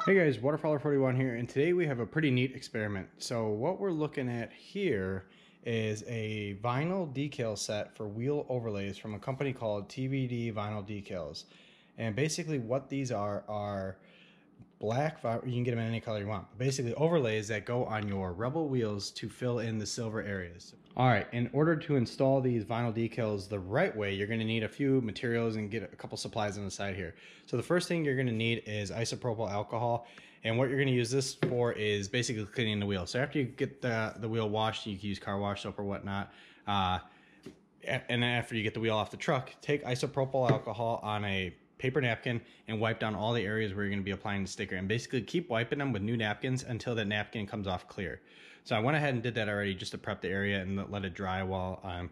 Hey guys, Waterfowler41 here, and today we have a pretty neat experiment. So what we're looking at here is a vinyl decal set for wheel overlays from a company called TVD vinyl decals. And basically what these are black, you can get them in any color you want, basically overlays that go on your Rebel wheels to fill in the silver areas. Alright, in order to install these vinyl decals the right way, you're going to need a few materials and get a couple supplies on the side here. So the first thing you're going to need is isopropyl alcohol, and what you're going to use this for is basically cleaning the wheel. So after you get the wheel washed, you can use car wash soap or whatnot, and then after you get the wheel off the truck, take isopropyl alcohol on a paper napkin and wipe down all the areas where you're going to be applying the sticker, and basically keep wiping them with new napkins until that napkin comes off clear. So I went ahead and did that already just to prep the area and let it dry while I'm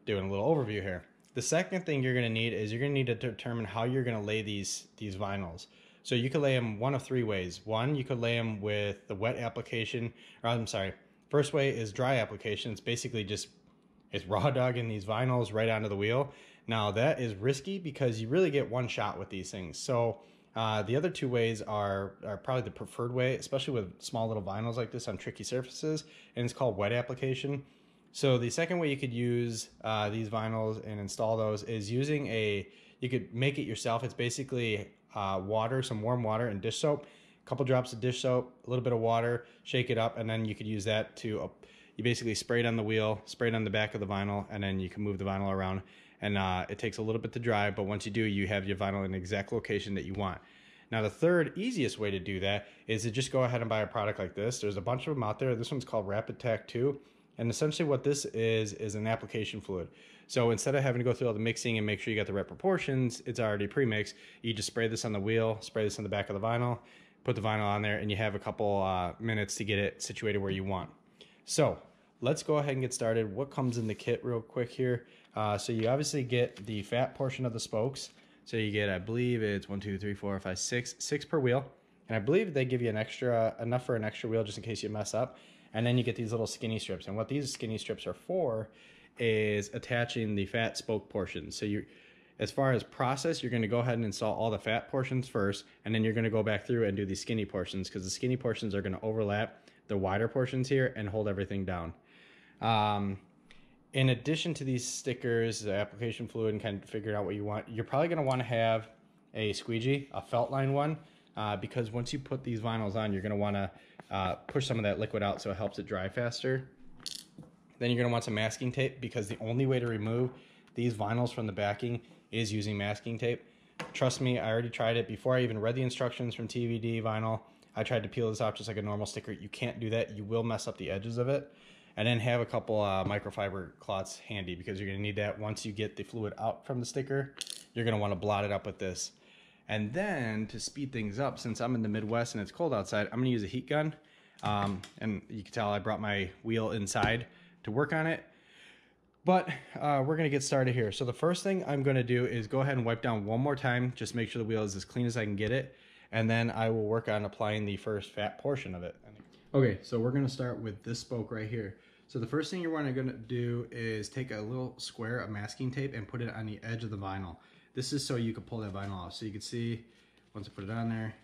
doing a little overview here. The second thing you're going to need is you're going to need to determine how you're going to lay these vinyls. So you could lay them one of three ways. One, you could lay them with the wet application, or I'm sorry, first way is dry application. It's basically just raw dogging these vinyls right onto the wheel. Now that is risky because you really get one shot with these things. So the other two ways are probably the preferred way, especially with small little vinyls like this on tricky surfaces, and it's called wet application. So the second way you could use these vinyls and install those is using you could make it yourself. It's basically water, some warm water and dish soap, a couple drops of dish soap, a little bit of water, shake it up, and then you could use that to, you basically spray it on the wheel, spray it on the back of the vinyl, and then you can move the vinyl around. And it takes a little bit to dry, but once you do, you have your vinyl in the exact location that you want. Now the third easiest way to do that is to just go ahead and buy a product like this. There's a bunch of them out there. This one's called Rapid Tack 2. And essentially what this is an application fluid. So instead of having to go through all the mixing and make sure you got the right proportions, it's already pre-mixed. You just spray this on the wheel, spray this on the back of the vinyl, put the vinyl on there, and you have a couple minutes to get it situated where you want. So let's go ahead and get started. What comes in the kit real quick here? So you obviously get the fat portion of the spokes. So you get, I believe it's 1, 2, 3, 4, 5, 6 per wheel. And I believe they give you enough for an extra wheel just in case you mess up. And then you get these little skinny strips. And what these skinny strips are for is attaching the fat spoke portions. So as far as process, you're going to go ahead and install all the fat portions first, and then you're going to go back through and do these skinny portions, because the skinny portions are going to overlap the wider portions here and hold everything down. In addition to these stickers, the application fluid, and kind of figuring out what you want, you're probably going to want to have a squeegee, a felt line one, because once you put these vinyls on, you're going to want to push some of that liquid out so it helps it dry faster. Then you're going to want some masking tape, because the only way to remove these vinyls from the backing is using masking tape. Trust me, I already tried it before I even read the instructions from TVD vinyl. I tried to peel this off just like a normal sticker. You can't do that. You will mess up the edges of it. And then have a couple microfiber cloths handy, because you're going to need that once you get the fluid out from the sticker. You're going to want to blot it up with this. And then to speed things up, since I'm in the Midwest and it's cold outside, I'm going to use a heat gun. And you can tell I brought my wheel inside to work on it. But we're going to get started here. So the first thing I'm going to do is go ahead and wipe down one more time. Just make sure the wheel is as clean as I can get it. And then I will work on applying the first fat portion of it. Okay, so we're going to start with this spoke right here. So the first thing you're going to do is take a little square of masking tape and put it on the edge of the vinyl. This is so you can pull that vinyl off. So you can see, once I put it on there,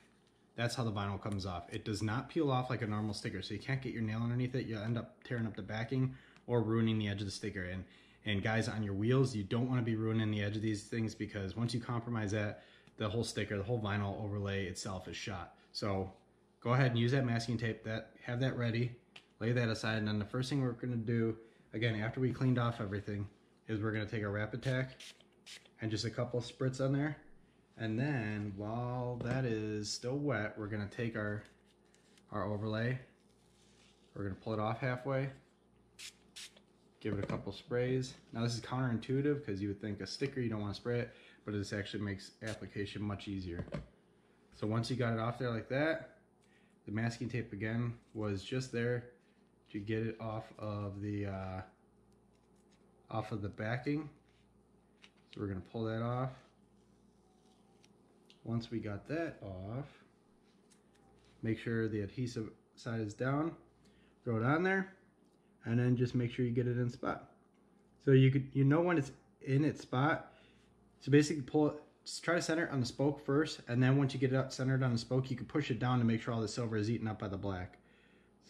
that's how the vinyl comes off. It does not peel off like a normal sticker, so you can't get your nail underneath it. You'll end up tearing up the backing or ruining the edge of the sticker. And guys, on your wheels, you don't want to be ruining the edge of these things, because once you compromise that, the whole sticker, the whole vinyl overlay itself is shot. So go ahead and use that masking tape, have that ready, lay that aside, and then the first thing we're going to do, again, after we cleaned off everything, is we're going to take our Rapid Tack and just a couple of spritz on there. And then while that is still wet, we're going to take our overlay, we're going to pull it off halfway, give it a couple sprays. Now this is counterintuitive, because you would think a sticker you don't want to spray it, but this actually makes application much easier. So once you got it off there like that, the masking tape again was just there to get it off of the backing. So we're going to pull that off. Once we got that off, make sure the adhesive side is down, throw it on there, and then just make sure you get it in spot. So you know when it's in its spot. So basically pull it just try to center it on the spoke first, and then once you get it centered on the spoke, you can push it down to make sure all the silver is eaten up by the black.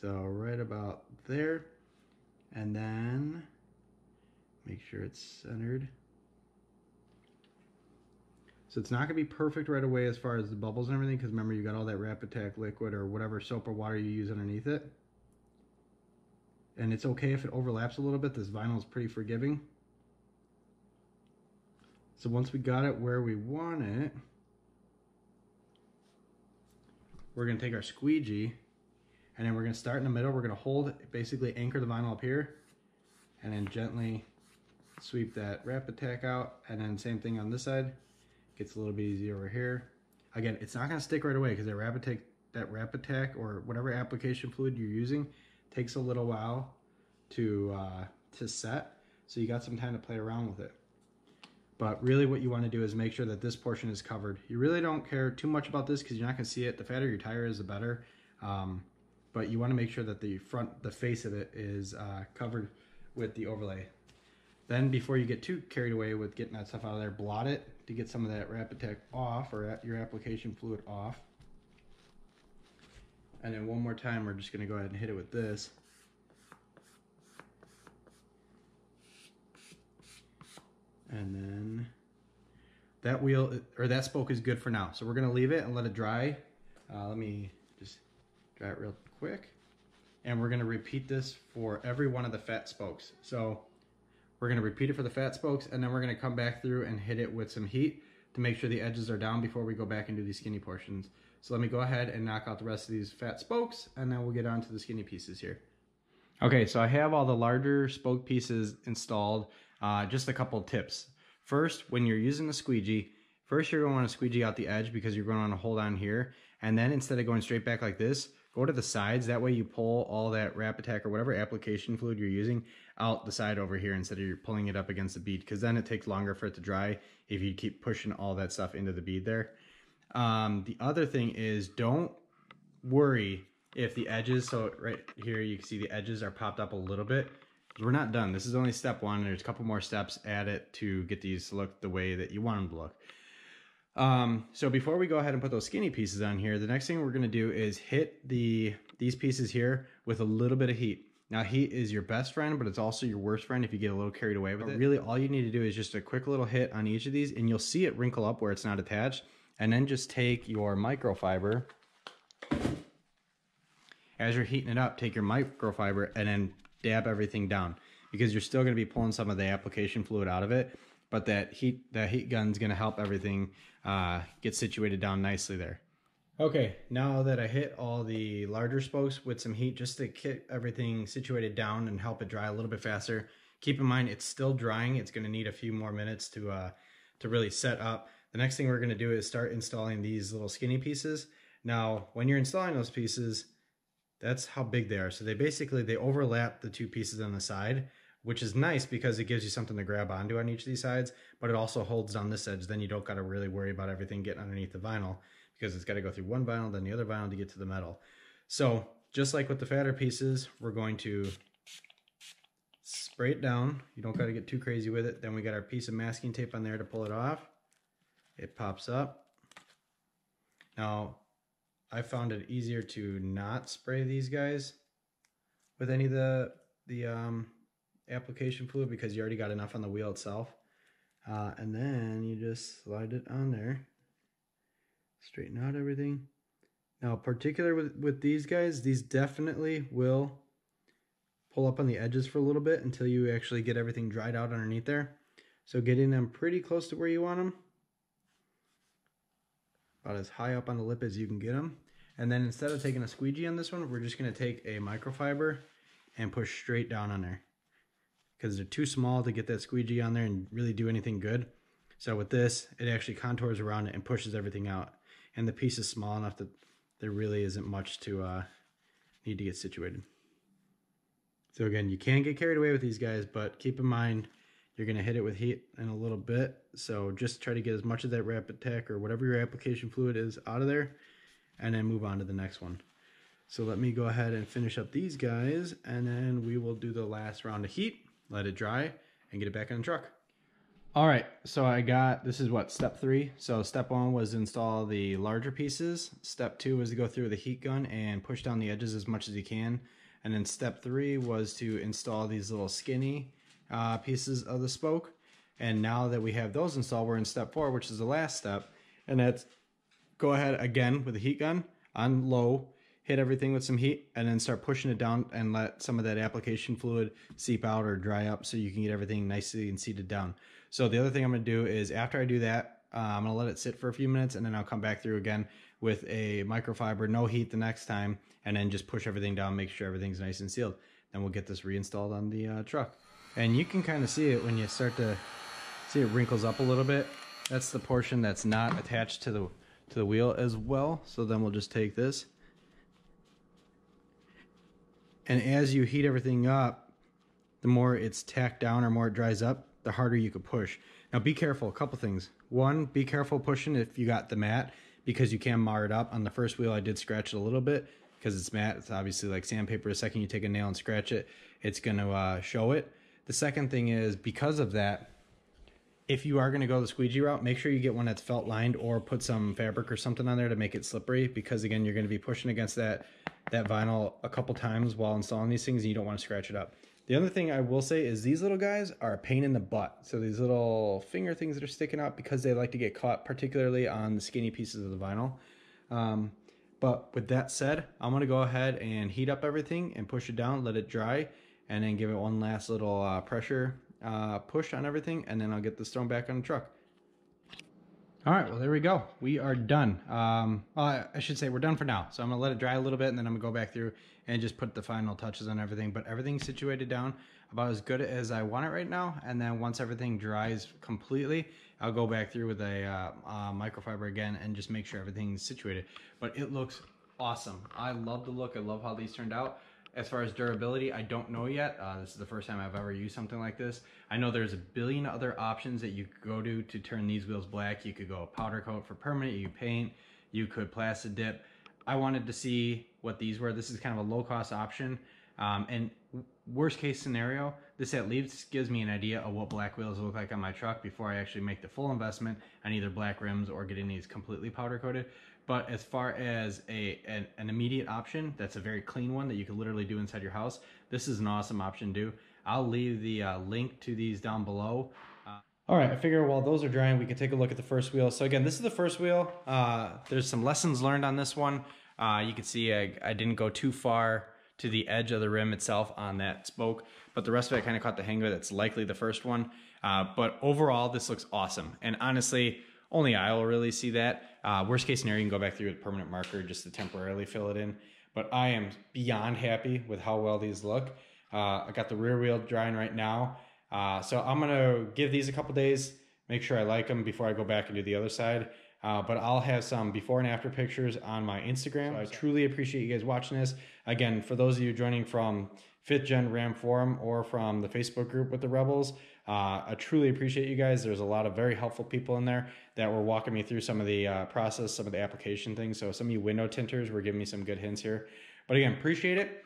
So right about there, and then make sure it's centered. So it's not going to be perfect right away as far as the bubbles and everything, because remember, you got all that Rapid Attack liquid or whatever soap or water you use underneath it. And it's okay if it overlaps a little bit. This vinyl is pretty forgiving. So once we got it where we want it, we're going to take our squeegee, and then we're going to start in the middle. We're going to hold, basically anchor the vinyl up here, and then gently sweep that Rapid Attack out, and then same thing on this side. Gets a little bit easier over here. Again, it's not going to stick right away because that Rapid Attack or whatever application fluid you're using takes a little while to set. So you got some time to play around with it. But really what you want to do is make sure that this portion is covered. You really don't care too much about this because you're not going to see it. The fatter your tire is, the better. But you want to make sure that the face of it is covered with the overlay. Then before you get too carried away with getting that stuff out of there, blot it to get some of that Rapid Attack off, or your application fluid off. And then one more time, we're just going to go ahead and hit it with this. And then that wheel, or that spoke, is good for now. So we're going to leave it and let it dry. Let me just dry it real quick. And we're going to repeat this for every one of the fat spokes. So we're going to repeat it for the fat spokes, and then we're going to come back through and hit it with some heat to make sure the edges are down before we go back and do these skinny portions. So let me go ahead and knock out the rest of these fat spokes, and then we'll get on to the skinny pieces here. Okay, so I have all the larger spoke pieces installed. Just a couple of tips. First, when you're using the squeegee, first you're going to want to squeegee out the edge because you're going to want to hold on here. And then instead of going straight back like this, go to the sides. That way you pull all that Rapid Attack or whatever application fluid you're using out the side over here instead of you're pulling it up against the bead, because then it takes longer for it to dry if you keep pushing all that stuff into the bead there. The other thing is, don't worry if the edges, so right here you can see the edges are popped up a little bit. We're not done. This is only step one. There's a couple more steps at it to get these to look the way that you want them to look. So before we go ahead and put those skinny pieces on here, the next thing we're going to do is hit these pieces here with a little bit of heat. Now, heat is your best friend, but it's also your worst friend if you get a little carried away with it. Really, all you need to do is just a quick little hit on each of these, and you'll see it wrinkle up where it's not attached. And then just take your microfiber. As you're heating it up, take your microfiber and then dab everything down, because you're still going to be pulling some of the application fluid out of it, but that heat gun's going to help everything get situated down nicely there. Okay, now that I hit all the larger spokes with some heat just to get everything situated down and help it dry a little bit faster, keep in mind it's still drying. It's going to need a few more minutes to really set up. The next thing we're going to do is start installing these little skinny pieces. Now, when you're installing those pieces, that's how big they are. So they overlap the two pieces on the side, which is nice because it gives you something to grab onto on each of these sides, but it also holds on this edge. Then you don't got to really worry about everything getting underneath the vinyl, because it's got to go through one vinyl, then the other vinyl to get to the metal. So just like with the fatter pieces, we're going to spray it down. You don't got to get too crazy with it. Then we got our piece of masking tape on there to pull it off. It pops up. Now, I found it easier to not spray these guys with any of the application fluid, because you already got enough on the wheel itself. And then you just slide it on there. Straighten out everything. Now, particular with these guys, these definitely will pull up on the edges for a little bit until you actually get everything dried out underneath there. So getting them pretty close to where you want them, about as high up on the lip as you can get them. And then instead of taking a squeegee on this one, we're just going to take a microfiber and push straight down on there, because they're too small to get that squeegee on there and really do anything good. So with this, it actually contours around it and pushes everything out. And the piece is small enough that there really isn't much to need to get situated. So again, you can get carried away with these guys, but keep in mind, you're going to hit it with heat in a little bit. So just try to get as much of that Rapid Attack or whatever your application fluid is out of there, and then move on to the next one. So let me go ahead and finish up these guys, and then we will do the last round of heat, let it dry, and get it back on the truck. All right, so this is what, step 3. So step 1 was install the larger pieces. Step 2 was to go through with a heat gun and push down the edges as much as you can. And then step 3 was to install these little skinny pieces of the spoke. And now that we have those installed, we're in step 4, which is the last step. And that's go ahead again with the heat gun on low, hit everything with some heat, and then start pushing it down and let some of that application fluid seep out or dry up so you can get everything nicely and seated down. So the other thing I'm going to do is after I do that, I'm going to let it sit for a few minutes, and then I'll come back through again with a microfiber, no heat the next time, and then just push everything down, make sure everything's nice and sealed. Then we'll get this reinstalled on the truck. And you can kind of see it when you start to see it wrinkles up a little bit. That's the portion that's not attached to the wheel as well. So then we'll just take this. And as you heat everything up, the more it's tacked down or more it dries up, the harder you could push. Now be careful, a couple things. One, be careful pushing if you got the mat, because you can mar it up. On the first wheel I did scratch it a little bit because it's matte. It's obviously like sandpaper. The second you take a nail and scratch it, it's going to show it. The second thing is, because of that, if you are going to go the squeegee route, make sure you get one that's felt lined or put some fabric or something on there to make it slippery, because again, you're going to be pushing against that vinyl a couple times while installing these things and you don't want to scratch it up. The other thing I will say is these little guys are a pain in the butt. So these little finger things that are sticking out, because they like to get caught, particularly on the skinny pieces of the vinyl. But with that said, I'm going to go ahead and heat up everything and push it down, let it dry, and then give it one last little pressure push on everything, and then I'll get this thrown back on the truck. All right, well, there we go. We are done. I should say we're done for now. So I'm gonna let it dry a little bit, and then I'm gonna go back through and just put the final touches on everything. But everything's situated down about as good as I want it right now. And then once everything dries completely, I'll go back through with a microfiber again and just make sure everything's situated. But it looks awesome. I love the look. I love how these turned out. As far as durability, I don't know yet. This is the first time I've ever used something like this. I know there's a billion other options that you could go to turn these wheels black. You could go powder coat for permanent, you could paint, you could plastic dip. I wanted to see what these were. This is kind of a low cost option. And worst case scenario, this at least gives me an idea of what black wheels look like on my truck before I actually make the full investment on either black rims or getting these completely powder coated. But as far as an immediate option, that's a very clean one that you can literally do inside your house, this is an awesome option to do. I'll leave the link to these down below. All right, I figure while those are drying, we can take a look at the first wheel. So again, this is the first wheel. There's some lessons learned on this one. You can see I didn't go too far to the edge of the rim itself on that spoke, but the rest of it kind of caught the hang of it. It's likely the first one. But overall, this looks awesome. And honestly, only I will really see that. Worst case scenario, you can go back through with permanent marker just to temporarily fill it in. But I am beyond happy with how well these look. I got the rear wheel drying right now. So I'm gonna give these a couple days, make sure I like them before I go back and do the other side. But I'll have some before and after pictures on my Instagram. So I truly appreciate you guys watching this. Again, for those of you joining from 5th Gen Ram Forum or from the Facebook group with the Rebels, I truly appreciate you guys. There's a lot of very helpful people in there that were walking me through some of the process, some of the application things. So some of you window tinters were giving me some good hints here. But again, appreciate it.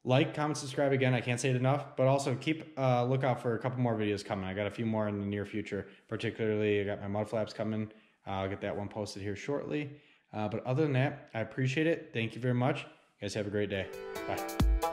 Like, comment, subscribe. Again, I can't say it enough, but also keep lookout for a couple more videos coming. I got a few more in the near future. Particularly, I got my mud flaps coming. I'll get that one posted here shortly. But other than that, I appreciate it. Thank you very much. You guys have a great day. Bye.